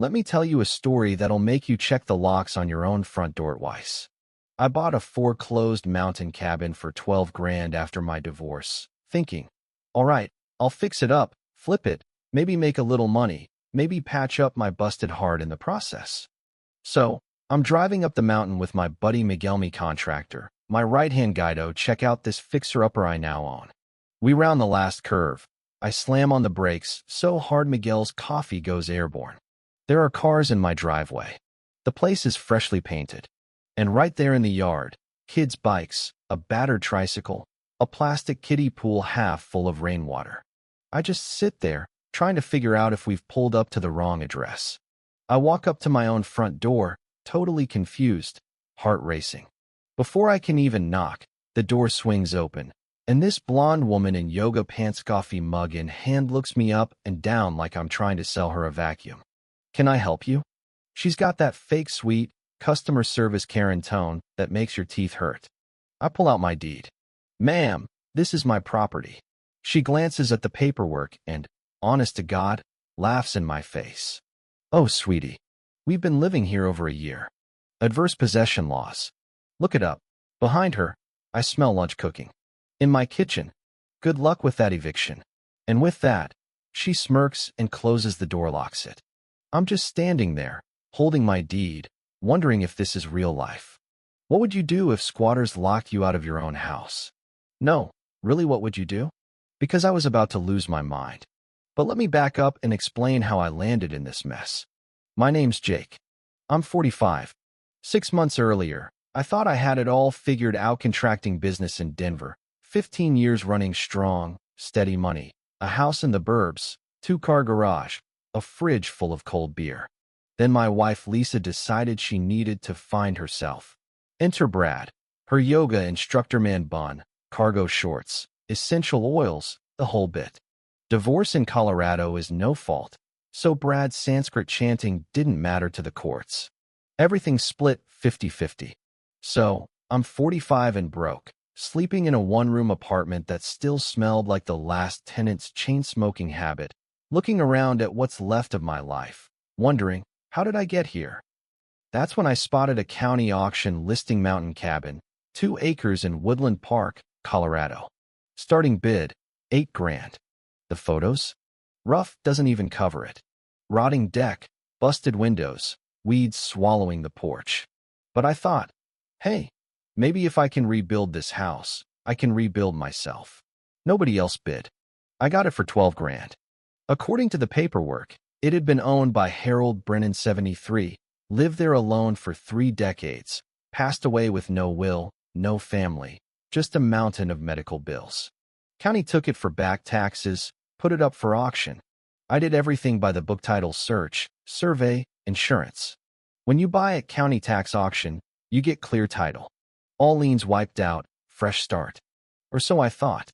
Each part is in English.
Let me tell you a story that'll make you check the locks on your own front door twice. I bought a foreclosed mountain cabin for 12 grand after my divorce, thinking, all right, I'll fix it up, flip it, maybe make a little money, maybe patch up my busted heart in the process. So, I'm driving up the mountain with my buddy Miguel, me contractor, my right-hand guido. Check out this fixer-upper I now own. We round the last curve. I slam on the brakes so hard Miguel's coffee goes airborne. There are cars in my driveway. The place is freshly painted. And right there in the yard, kids' bikes, a battered tricycle, a plastic kiddie pool half full of rainwater. I just sit there, trying to figure out if we've pulled up to the wrong address. I walk up to my own front door, totally confused, heart racing. Before I can even knock, the door swings open, and this blonde woman in yoga pants, coffee mug in hand, looks me up and down like I'm trying to sell her a vacuum. Can I help you? She's got that fake sweet, customer service Karen tone that makes your teeth hurt. I pull out my deed. Ma'am, this is my property. She glances at the paperwork and, honest to God, laughs in my face. Oh, sweetie, we've been living here over a year. Adverse possession laws. Look it up. Behind her, I smell lunch cooking. In my kitchen. Good luck with that eviction. And with that, she smirks and closes the door, locks it. I'm just standing there, holding my deed, wondering if this is real life. What would you do if squatters locked you out of your own house? No, really, what would you do? Because I was about to lose my mind. But let me back up and explain how I landed in this mess. My name's Jake. I'm 45. 6 months earlier, I thought I had it all figured out, contracting business in Denver, 15 years running strong, steady money, a house in the burbs, 2-car garage, a fridge full of cold beer. Then my wife Lisa decided she needed to find herself. Enter Brad, her yoga instructor, man bun, cargo shorts, essential oils, the whole bit. Divorce in Colorado is no fault, so Brad's Sanskrit chanting didn't matter to the courts. Everything split 50-50. So, I'm 45 and broke, sleeping in a one-room apartment that still smelled like the last tenant's chain-smoking habit, looking around at what's left of my life, wondering, how did I get here? That's when I spotted a county auction listing mountain cabin, 2 acres in Woodland Park, Colorado. Starting bid, 8 grand. The photos? Rough doesn't even cover it. Rotting deck, busted windows, weeds swallowing the porch. But I thought, hey, maybe if I can rebuild this house, I can rebuild myself. Nobody else bid. I got it for 12 grand. According to the paperwork, it had been owned by Harold Brennan, 73, lived there alone for 3 decades, passed away with no will, no family, just a mountain of medical bills. County took it for back taxes, put it up for auction. I did everything by the book: title search, survey, insurance. When you buy at county tax auction, you get clear title. All liens wiped out, fresh start. Or so I thought.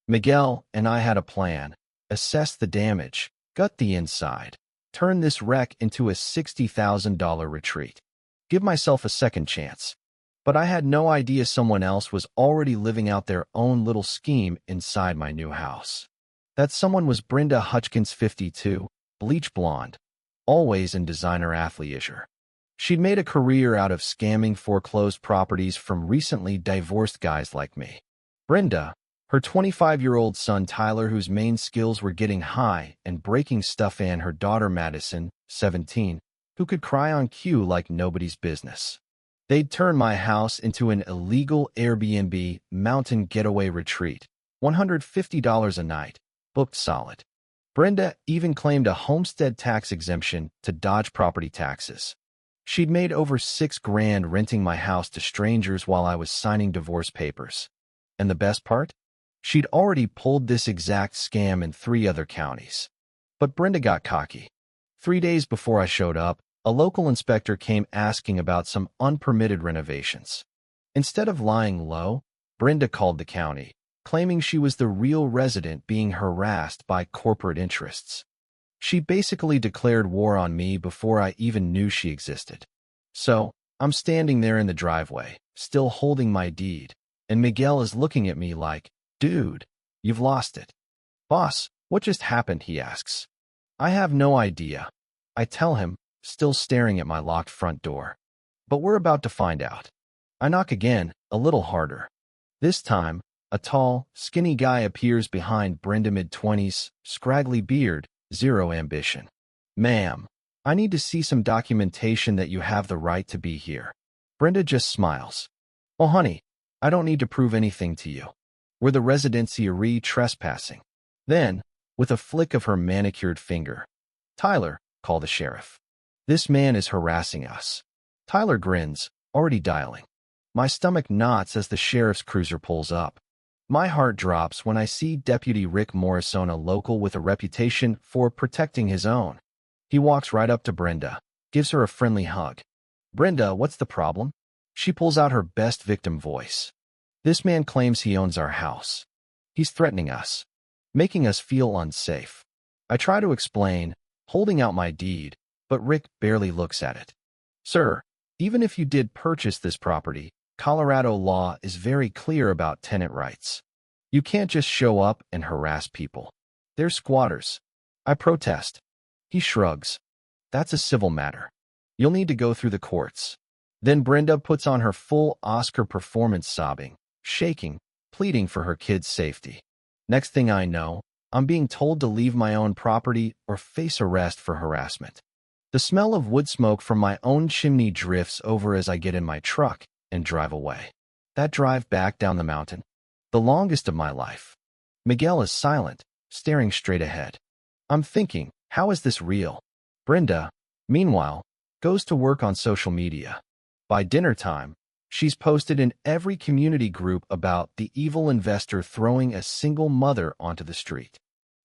Miguel and I had a plan. Assess the damage, gut the inside, turn this wreck into a $60,000 retreat. Give myself a second chance. But I had no idea someone else was already living out their own little scheme inside my new house. That someone was Brenda Hutchkins, 52, bleach blonde, always in designer athleisure. She'd made a career out of scamming foreclosed properties from recently divorced guys like me. Brenda, her 25-year-old son Tyler, whose main skills were getting high and breaking stuff, and her daughter Madison, 17, who could cry on cue like nobody's business. They'd turn my house into an illegal Airbnb mountain getaway retreat, $150 a night, booked solid. Brenda even claimed a homestead tax exemption to dodge property taxes. She'd made over 6 grand renting my house to strangers while I was signing divorce papers. And the best part? She'd already pulled this exact scam in 3 other counties. But Brenda got cocky. 3 days before I showed up, a local inspector came asking about some unpermitted renovations. Instead of lying low, Brenda called the county, claiming she was the real resident being harassed by corporate interests. She basically declared war on me before I even knew she existed. So, I'm standing there in the driveway, still holding my deed, and Miguel is looking at me like, dude, you've lost it. Boss, what just happened? He asks. I have no idea. I tell him, still staring at my locked front door. But we're about to find out. I knock again, a little harder. This time, a tall, skinny guy appears behind Brenda, mid-20s, scraggly beard, zero ambition. "Ma'am, I need to see some documentation that you have the right to be here." Brenda just smiles. "Oh, honey, I don't need to prove anything to you. We're the residency trespassing." Then, with a flick of her manicured finger, "Tyler, call the sheriff. This man is harassing us." Tyler grins, already dialing. My stomach knots as the sheriff's cruiser pulls up. My heart drops when I see Deputy Rick Morrison, a local with a reputation for protecting his own. He walks right up to Brenda, gives her a friendly hug. "Brenda, what's the problem?" She pulls out her best victim voice. "This man claims he owns our house. He's threatening us, making us feel unsafe." I try to explain, holding out my deed, but Rick barely looks at it. "Sir, even if you did purchase this property, Colorado law is very clear about tenant rights. You can't just show up and harass people. They're squatters." I protest. He shrugs. "That's a civil matter. You'll need to go through the courts." Then Brenda puts on her full Oscar performance, sobbing, shaking, pleading for her kids' safety. Next thing I know, I'm being told to leave my own property or face arrest for harassment. The smell of wood smoke from my own chimney drifts over as I get in my truck and drive away. That drive back down the mountain, the longest of my life. Miguel is silent, staring straight ahead. I'm thinking, how is this real? Brenda, meanwhile, goes to work on social media. By dinner time, she's posted in every community group about the evil investor throwing a single mother onto the street.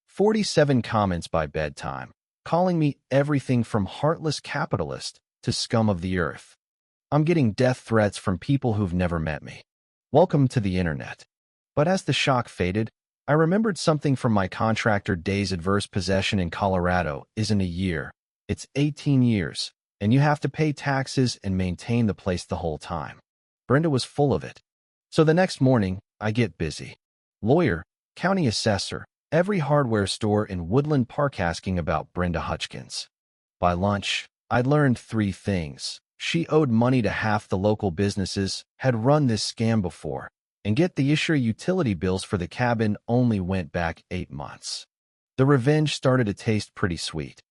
47 comments by bedtime, calling me everything from heartless capitalist to scum of the earth. I'm getting death threats from people who've never met me. Welcome to the internet. But as the shock faded, I remembered something from my contractor days. Adverse possession in Colorado isn't a year, it's 18 years, and you have to pay taxes and maintain the place the whole time. Brenda was full of it. So the next morning, I get busy. Lawyer, county assessor, every hardware store in Woodland Park asking about Brenda Hutchkins. By lunch, I'd learned 3 things. She owed money to half the local businesses, had run this scam before, and get the issue utility bills for the cabin only went back 8 months. The revenge started to taste pretty sweet.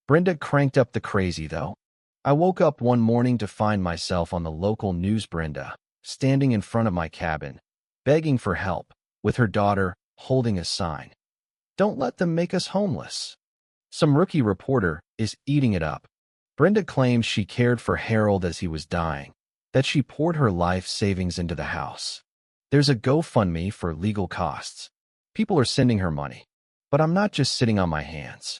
Brenda cranked up the crazy, though. I woke up one morning to find myself on the local news. Brenda, standing in front of my cabin, begging for help, with her daughter holding a sign. "Don't let them make us homeless." Some rookie reporter is eating it up. Brenda claims she cared for Harold as he was dying, that she poured her life savings into the house. There's a GoFundMe for legal costs. People are sending her money. But I'm not just sitting on my hands.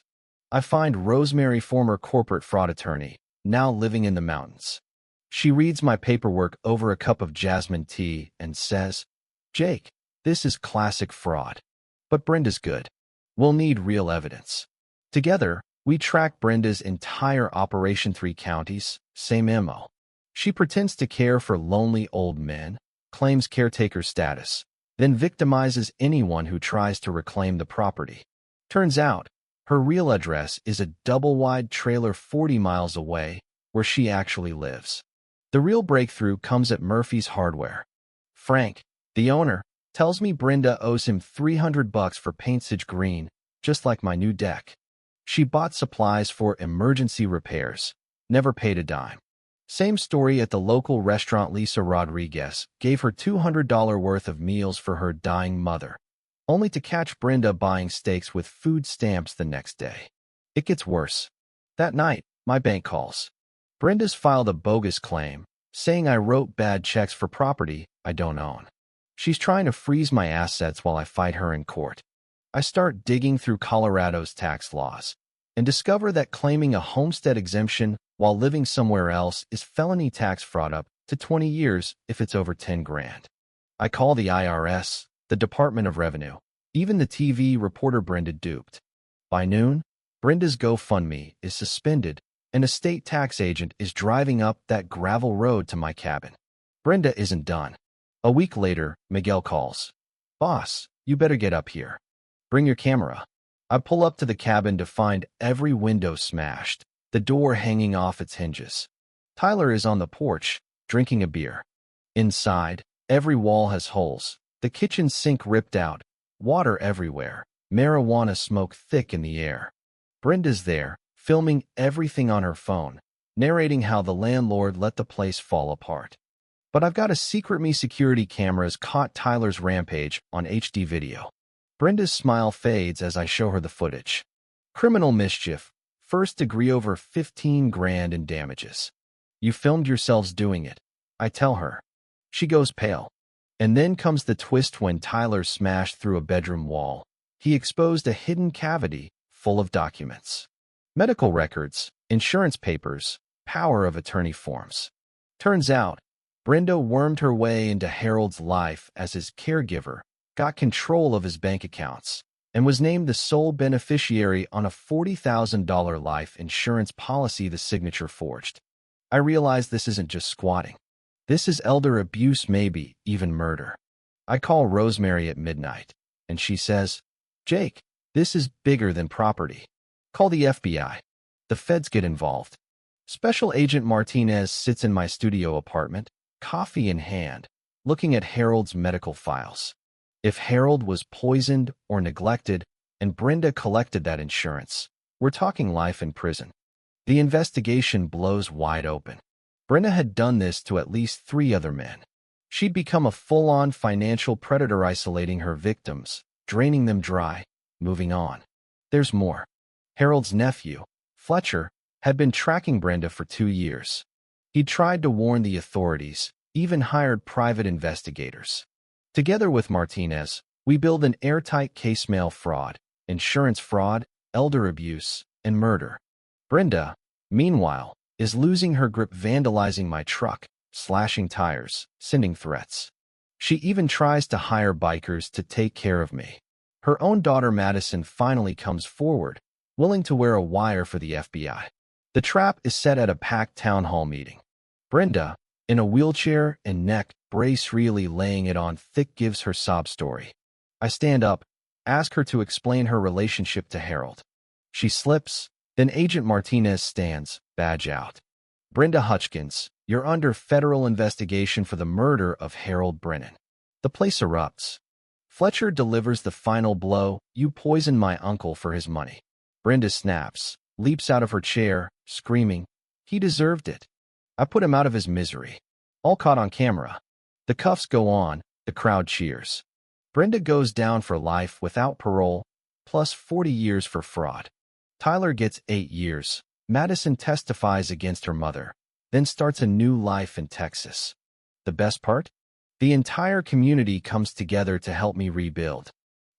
I find Rosemary, former corporate fraud attorney, now living in the mountains. She reads my paperwork over a cup of jasmine tea and says, "Jake, this is classic fraud. But Brenda's good. We'll need real evidence." Together, we track Brenda's entire operation. 3 counties, same MO. She pretends to care for lonely old men, claims caretaker status, then victimizes anyone who tries to reclaim the property. Turns out, her real address is a double-wide trailer 40 miles away, where she actually lives. The real breakthrough comes at Murphy's Hardware. Frank, the owner, tells me Brenda owes him $300 for paintage green, just like my new deck. She bought supplies for emergency repairs, never paid a dime. Same story at the local restaurant. Lisa Rodriguez gave her $200 worth of meals for her dying mother, only to catch Brenda buying steaks with food stamps the next day. It gets worse. That night, my bank calls. Brenda's filed a bogus claim, saying I wrote bad checks for property I don't own. She's trying to freeze my assets while I fight her in court. I start digging through Colorado's tax laws and discover that claiming a homestead exemption while living somewhere else is felony tax fraud, up to 20 years if it's over 10 grand. I call the IRS, the Department of Revenue, even the TV reporter Brenda duped. By noon, Brenda's GoFundMe is suspended, and a state tax agent is driving up that gravel road to my cabin. Brenda isn't done. A week later, Miguel calls. "Boss, you better get up here. Bring your camera." I pull up to the cabin to find every window smashed, the door hanging off its hinges. Tyler is on the porch, drinking a beer. Inside, every wall has holes, the kitchen sink ripped out, water everywhere, marijuana smoke thick in the air. Brenda's there, filming everything on her phone, narrating how the landlord let the place fall apart. But I've got a secret. Me security cameras caught Tyler's rampage on HD video. Brenda's smile fades as I show her the footage. Criminal mischief, first degree, over 15 grand in damages. You filmed yourselves doing it, I tell her. She goes pale. And then comes the twist when Tyler smashed through a bedroom wall. He exposed a hidden cavity full of documents. Medical records, insurance papers, power of attorney forms. Turns out, Brenda wormed her way into Harold's life as his caregiver, got control of his bank accounts, and was named the sole beneficiary on a $40,000 life insurance policy the signature forged. I realize this isn't just squatting. This is elder abuse, maybe even murder. I call Rosemary at midnight, and she says, "Jake, this is bigger than property. Call the FBI. The feds get involved." Special Agent Martinez sits in my studio apartment, coffee in hand, looking at Harold's medical files. If Harold was poisoned or neglected, and Brenda collected that insurance, we're talking life in prison. The investigation blows wide open. Brenda had done this to at least 3 other men. She'd become a full-on financial predator, isolating her victims, draining them dry, moving on. There's more. Harold's nephew, Fletcher, had been tracking Brenda for 2 years. He'd tried to warn the authorities, even hired private investigators. Together with Martinez, we build an airtight case: mail fraud, insurance fraud, elder abuse, and murder. Brenda, meanwhile, is losing her grip, vandalizing my truck, slashing tires, sending threats. She even tries to hire bikers to take care of me. Her own daughter Madison finally comes forward, willing to wear a wire for the FBI. The trap is set at a packed town hall meeting. Brenda, in a wheelchair and neck brace, really laying it on thick, gives her sob story. I stand up, ask her to explain her relationship to Harold. She slips, then Agent Martinez stands, badge out. "Brenda Hutchkins, you're under federal investigation for the murder of Harold Brennan." The place erupts. Fletcher delivers the final blow: "You poisoned my uncle for his money." Brenda snaps, leaps out of her chair, screaming, "He deserved it." I put him out of his misery. All caught on camera. The cuffs go on, the crowd cheers. Brenda goes down for life without parole, plus 40 years for fraud. Tyler gets 8 years. Madison testifies against her mother, then starts a new life in Texas. The best part? The entire community comes together to help me rebuild.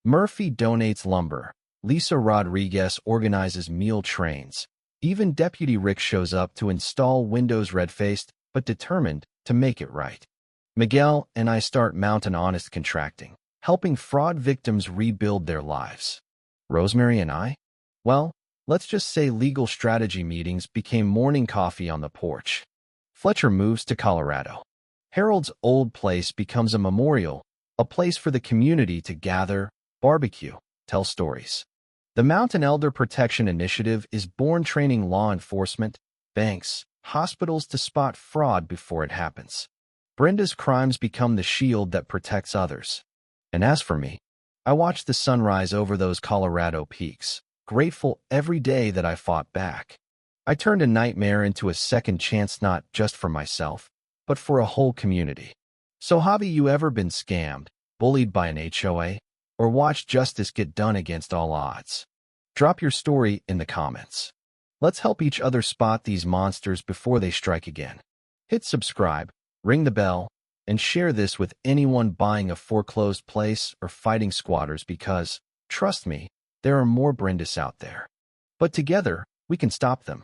Murphy donates lumber. Lisa Rodriguez organizes meal trains. Even Deputy Rick shows up to install windows, red-faced, but determined to make it right. Miguel and I start Mountain Honest Contracting, helping fraud victims rebuild their lives. Rosemary and I? Well, let's just say legal strategy meetings became morning coffee on the porch. Fletcher moves to Colorado. Harold's old place becomes a memorial, a place for the community to gather, barbecue, tell stories. The Mountain Elder Protection Initiative is born, training law enforcement, banks, hospitals to spot fraud before it happens. Brenda's crimes become the shield that protects others. And as for me, I watch the sunrise over those Colorado peaks, grateful every day that I fought back. I turned a nightmare into a second chance, not just for myself, but for a whole community. So have you ever been scammed, bullied by an HOA, or watched justice get done against all odds? Drop your story in the comments. Let's help each other spot these monsters before they strike again. Hit subscribe, ring the bell, and share this with anyone buying a foreclosed place or fighting squatters, because, trust me, there are more Brendas out there. But together, we can stop them.